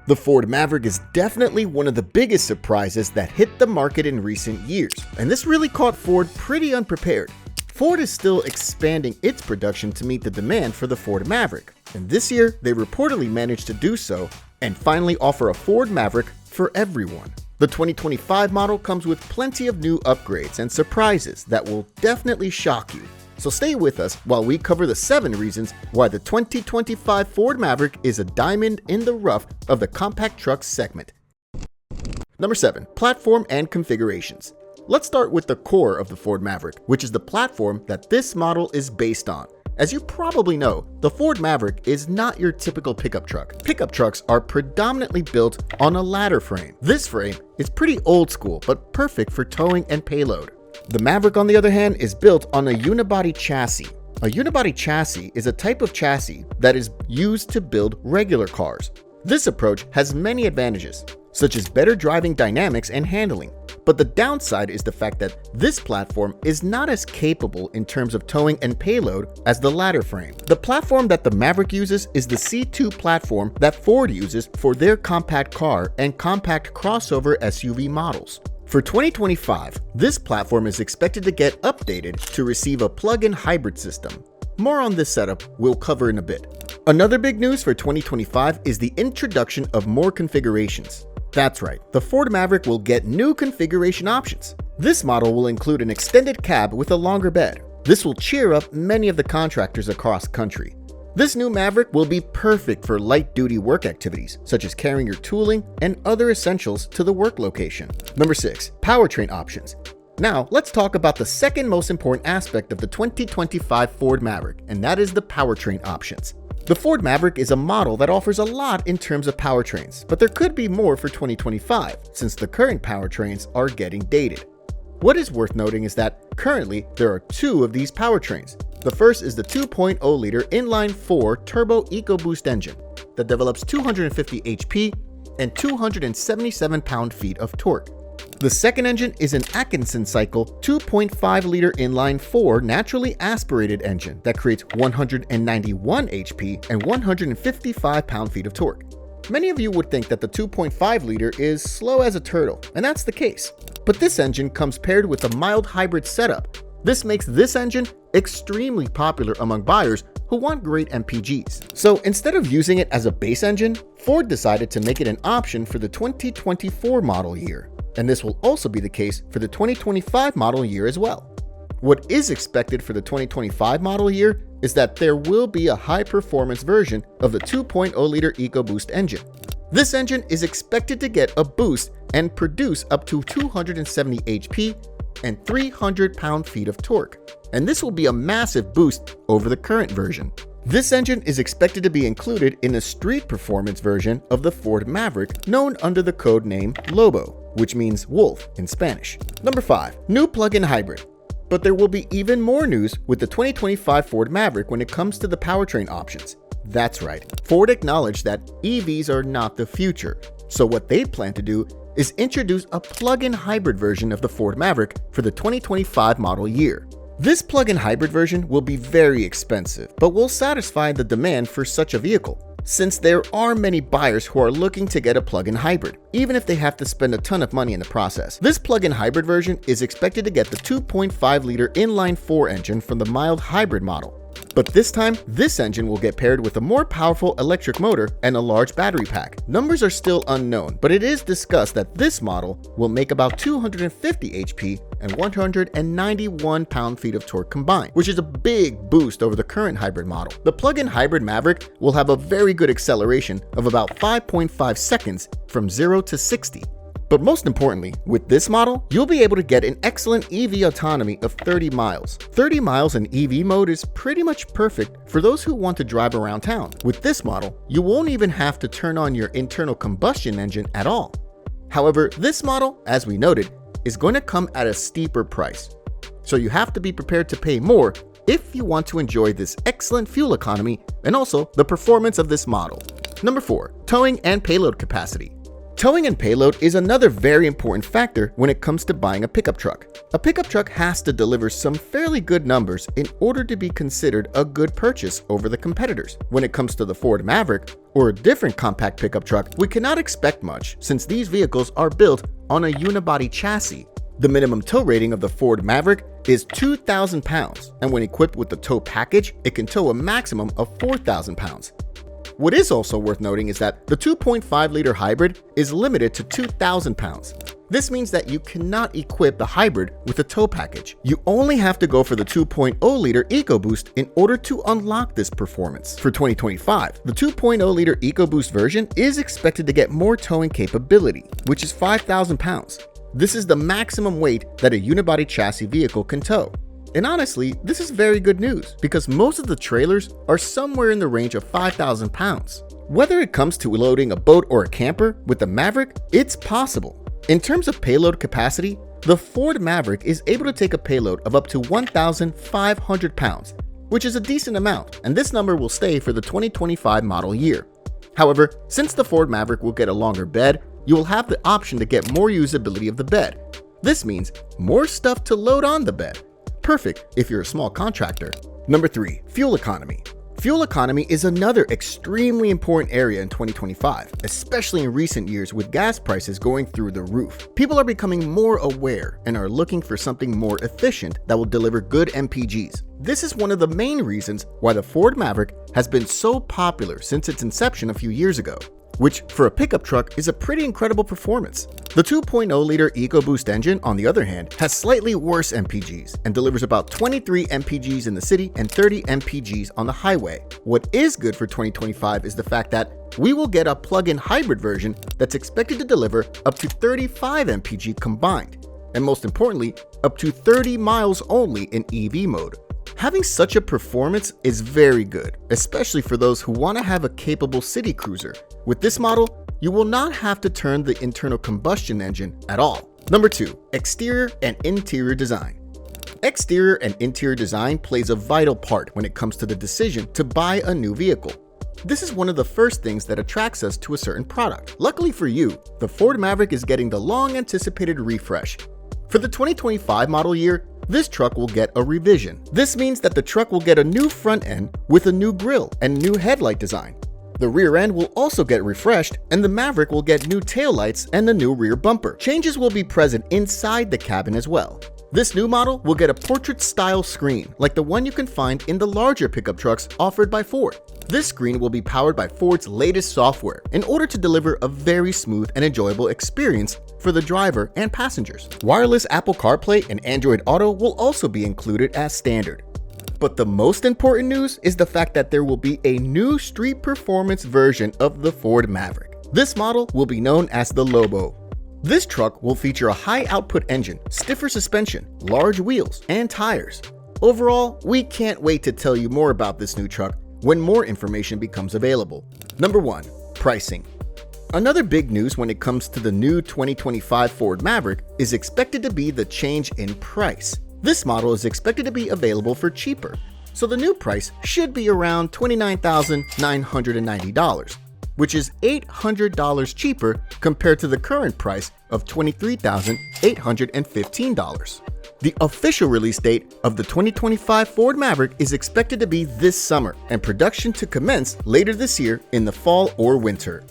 The Ford Maverick is definitely one of the biggest surprises that hit the market in recent years, and this really caught Ford pretty unprepared. Ford is still expanding its production to meet the demand for the Ford Maverick, and this year they reportedly managed to do so and finally offer a Ford Maverick for everyone. The 2025 model comes with plenty of new upgrades and surprises that will definitely shock you. So stay with us while we cover the 7 reasons why the 2025 Ford Maverick is a diamond in the rough of the compact truck segment. Number 7. Platform and configurations. Let's start with the core of the Ford Maverick, which is the platform that this model is based on. As you probably know, the Ford Maverick is not your typical pickup truck. Pickup trucks are predominantly built on a ladder frame. This frame is pretty old school, but perfect for towing and payload. The Maverick, on the other hand, is built on a unibody chassis. A unibody chassis is a type of chassis that is used to build regular cars. This approach has many advantages, such as better driving dynamics and handling. But the downside is the fact that this platform is not as capable in terms of towing and payload as the ladder frame. The platform that the Maverick uses is the C2 platform that Ford uses for their compact car and compact crossover SUV models. For 2025, this platform is expected to get updated to receive a plug-in hybrid system. More on this setup we'll cover in a bit. Another big news for 2025 is the introduction of more configurations. That's right, the Ford Maverick will get new configuration options. This model will include an extended cab with a longer bed. This will cheer up many of the contractors across the country. This new Maverick will be perfect for light-duty work activities, such as carrying your tooling and other essentials to the work location. Number 6. Powertrain options. Now, let's talk about the second most important aspect of the 2025 Ford Maverick, and that is the powertrain options. The Ford Maverick is a model that offers a lot in terms of powertrains, but there could be more for 2025, since the current powertrains are getting dated. What is worth noting is that currently there are 2 of these powertrains. The first is the 2.0-liter inline-4 turbo EcoBoost engine that develops 250 HP and 277 pound-feet of torque. The second engine is an Atkinson cycle 2.5-liter inline-4 naturally aspirated engine that creates 191 HP and 155 pound-feet of torque. Many of you would think that the 2.5-liter is slow as a turtle, and that's the case. But this engine comes paired with a mild hybrid setup. This makes this engine extremely popular among buyers who want great MPGs. So instead of using it as a base engine, Ford decided to make it an option for the 2024 model year. And this will also be the case for the 2025 model year as well. What is expected for the 2025 model year is that there will be a high-performance version of the 2.0-liter EcoBoost engine. This engine is expected to get a boost and produce up to 270 HP and 300 pound-feet of torque, and this will be a massive boost over the current version. This engine is expected to be included in a street performance version of the Ford Maverick known under the code name Lobo, which means wolf in Spanish. Number 5. New plug-in hybrid. But there will be even more news with the 2025 Ford Maverick when it comes to the powertrain options. That's right, Ford acknowledged that EVs are not the future, so what they plan to do is introduce a plug-in hybrid version of the Ford Maverick for the 2025 model year. This plug-in hybrid version will be very expensive, but will satisfy the demand for such a vehicle, since there are many buyers who are looking to get a plug-in hybrid, even if they have to spend a ton of money in the process. This plug-in hybrid version is expected to get the 2.5-liter inline-4 engine from the mild hybrid model. But this time, this engine will get paired with a more powerful electric motor and a large battery pack. Numbers are still unknown, but it is discussed that this model will make about 250 HP and 191 pound-feet of torque combined, which is a big boost over the current hybrid model. The plug-in hybrid Maverick will have a very good acceleration of about 5.5 seconds from 0 to 60. But most importantly, with this model, you'll be able to get an excellent EV autonomy of 30 miles. 30 miles in EV mode is pretty much perfect for those who want to drive around town. With this model, you won't even have to turn on your internal combustion engine at all. However, this model, as we noted, is going to come at a steeper price. So you have to be prepared to pay more if you want to enjoy this excellent fuel economy and also the performance of this model. Number 4. Towing and payload capacity. Towing and payload is another very important factor when it comes to buying a pickup truck. A pickup truck has to deliver some fairly good numbers in order to be considered a good purchase over the competitors. When it comes to the Ford Maverick or a different compact pickup truck, we cannot expect much since these vehicles are built on a unibody chassis. The minimum tow rating of the Ford Maverick is 2,000 pounds, and when equipped with the tow package, it can tow a maximum of 4,000 pounds. What is also worth noting is that the 2.5-liter hybrid is limited to 2,000 pounds. This means that you cannot equip the hybrid with a tow package. You only have to go for the 2.0-liter EcoBoost in order to unlock this performance. For 2025, the 2.0-liter EcoBoost version is expected to get more towing capability, which is 5,000 pounds. This is the maximum weight that a unibody chassis vehicle can tow. And honestly, this is very good news because most of the trailers are somewhere in the range of 5,000 pounds. Whether it comes to loading a boat or a camper with the Maverick, it's possible. In terms of payload capacity, the Ford Maverick is able to take a payload of up to 1,500 pounds, which is a decent amount, and this number will stay for the 2025 model year. However, since the Ford Maverick will get a longer bed, you will have the option to get more usability of the bed. This means more stuff to load on the bed. Perfect if you're a small contractor. Number 3, fuel economy. Fuel economy is another extremely important area in 2025, especially in recent years with gas prices going through the roof. People are becoming more aware and are looking for something more efficient that will deliver good MPGs. This is one of the main reasons why the Ford Maverick has been so popular since its inception a few years ago, which for a pickup truck is a pretty incredible performance. The 2.0-liter EcoBoost engine, on the other hand, has slightly worse MPGs and delivers about 23 MPGs in the city and 30 MPGs on the highway. What is good for 2025 is the fact that we will get a plug-in hybrid version that's expected to deliver up to 35 MPG combined, and most importantly, up to 30 miles only in EV mode. Having such a performance is very good, especially for those who want to have a capable city cruiser. With this model, you will not have to turn the internal combustion engine at all. Number 2, exterior and interior design. Exterior and interior design plays a vital part when it comes to the decision to buy a new vehicle. This is one of the first things that attracts us to a certain product. Luckily for you, the Ford Maverick is getting the long-anticipated refresh. For the 2025 model year, this truck will get a revision. This means that the truck will get a new front end with a new grille and new headlight design. The rear end will also get refreshed, and the Maverick will get new taillights and a new rear bumper. Changes will be present inside the cabin as well. This new model will get a portrait-style screen, like the one you can find in the larger pickup trucks offered by Ford. This screen will be powered by Ford's latest software in order to deliver a very smooth and enjoyable experience for the driver and passengers. Wireless Apple CarPlay and Android Auto will also be included as standard. But the most important news is the fact that there will be a new street performance version of the Ford Maverick. This model will be known as the Lobo. This truck will feature a high-output engine, stiffer suspension, large wheels, and tires. Overall, we can't wait to tell you more about this new truck when more information becomes available. Number 1, pricing. Another big news when it comes to the new 2025 Ford Maverick is expected to be the change in price. This model is expected to be available for cheaper, so the new price should be around $29,990, which is $800 cheaper compared to the current price of $23,815. The official release date of the 2025 Ford Maverick is expected to be this summer, and production to commence later this year in the fall or winter.